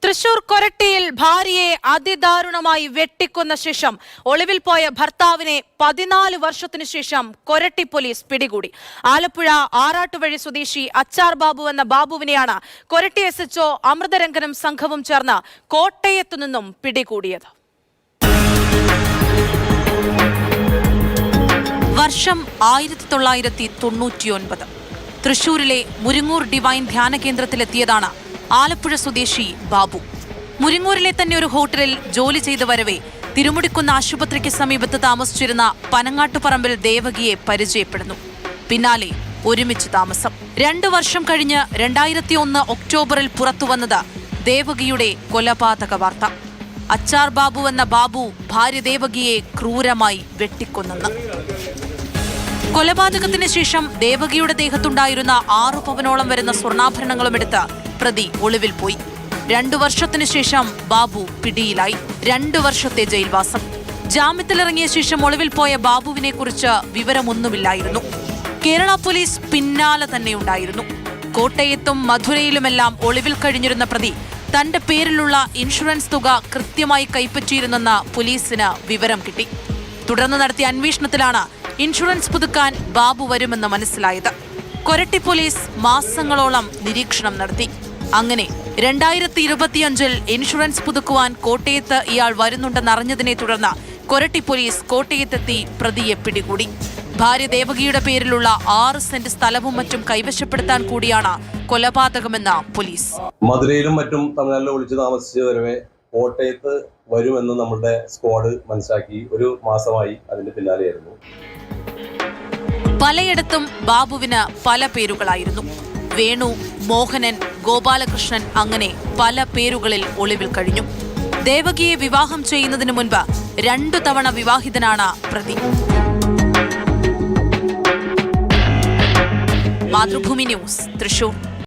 തൃശൂർ കൊരട്ടിയിൽ ഭാര്യയെ അതിദാരുണമായി വെട്ടിക്കൊന്ന ശേഷം ഒളിവിൽ പോയ ഭർത്താവിനെ 14 വർഷത്തിനു ശേഷം കൊരട്ടി പോലീസ് പിടികൂടി. ആലപ്പുഴ ആറാട്ടുവഴി സ്വദേശി അച്ചാർ ബാബു എന്ന ബാബുവിനെയാണ് കൊരട്ടി SHO അമൃതരംഗനും സംഘവും ചേർന്ന് കോട്ടയത്തു നിന്നും പിടികൂടിയത്. വർഷം 1999. തൃശൂരിലെ മുരിങ്ങൂർ ഡിവൈൻ ധ്യാന കേന്ദ്രത്തിലെത്തിയതാണ് ആലപ്പുഴ സ്വദേശി ബാബു. മുരിങ്ങൂരിലെ തന്നെ ഒരു ഹോട്ടലിൽ ജോലി ചെയ്തു വരവെ തിരുമുടിക്കുന്ന ആശുപത്രിക്ക് സമീപത്ത് താമസിച്ചിരുന്ന പനങ്ങാട്ടുപറമ്പിൽ ദേവകിയെ പരിചയപ്പെടുന്നു. പിന്നാലെ ഒരുമിച്ച് താമസം. 2 വർഷം കഴിഞ്ഞ് 2001 ഒക്ടോബറിൽ പുറത്തുവന്നത് ദേവകിയുടെ കൊലപാതക വാർത്ത. അച്ചാർ ബാബു എന്ന ബാബു ഭാര്യ ദേവകിയെ ക്രൂരമായി വെട്ടിക്കൊന്നെന്ന്. കൊലപാതകത്തിന് ശേഷം ദേവകിയുടെ ദേഹത്തുണ്ടായിരുന്ന 6 പവനോളം വരുന്ന സ്വർണ്ണാഭരണങ്ങളും എടുത്ത് പ്രതി ഒളിവിൽ പോയി. 2 വർഷത്തിനു ശേഷം ബാബു പിടിയിലായി. 2 വർഷത്തെ ജയിൽവാസം. ജാമ്യത്തിലിറങ്ങിയ ശേഷം ഒളിവിൽ പോയ ബാബുവിനെ കുറിച്ച് വിവരമൊന്നുമില്ലായിരുന്നു. കേരള പോലീസ് പിന്നാലെ തന്നെ ഉണ്ടായിരുന്നു. കോട്ടയത്തും മധുരയിലുമെല്ലാം ഒളിവിൽ കഴിഞ്ഞിരുന്ന പ്രതി തന്റെ പേരിലുള്ള ഇൻഷുറൻസ് തുക കൃത്യമായി കൈപ്പറ്റിയിരുന്നെന്ന് പോലീസിന് വിവരം കിട്ടി. തുടർന്ന് നടത്തിയ അന്വേഷണത്തിലാണ് ഇൻഷുറൻസ് പുതുക്കാൻ ബാബു വരുമെന്ന് മനസ്സിലായത്. കൊരട്ടി പോലീസ് മാസങ്ങളോളം നിരീക്ഷണം നടത്തി. അങ്ങനെ 2025 ഇൻഷുറൻസ് പുതുക്കുവാൻ കോട്ടയത്ത് ഇയാൾ വരുന്നുണ്ടെന്നറിഞ്ഞതിനെ തുടർന്ന് കൊരട്ടി പോലീസ് കോട്ടയത്തെത്തി പ്രതിയെ പിടികൂടി. ഭാര്യ ദേവകിയുടെ പേരിലുള്ള 6 സെന്റ് സ്ഥലവും മറ്റും കൈവശപ്പെടുത്താൻ കൂടിയാണ് കൊലപാതകമെന്ന് പോലീസ്. മധുരയിലും മറ്റും തമിഴ്നാട്ടിൽ ഒളിച്ചു താമസിച്ച് വരവെ കോട്ടയത്ത് വരുമെന്ന് നമ്മുടെ സ്ക്വാഡ് മനസ്സിലാക്കി 1 മാസമായി അതിന്റെ പിന്നാലെയായിരുന്നു. പലയിടത്തും ബാബുവിന് പല പേരുകളായിരുന്നു. വേണു, മോഹനൻ, ഗോപാലകൃഷ്ണൻ, അങ്ങനെ പല പേരുകളിൽ ഒളിവിൽ കഴിഞ്ഞു. ദേവകിയെ വിവാഹം ചെയ്യുന്നതിന് മുൻപ് 2 തവണ വിവാഹിതനാണ് പ്രതി. മാതൃഭൂമി ന്യൂസ്, തൃശൂർ.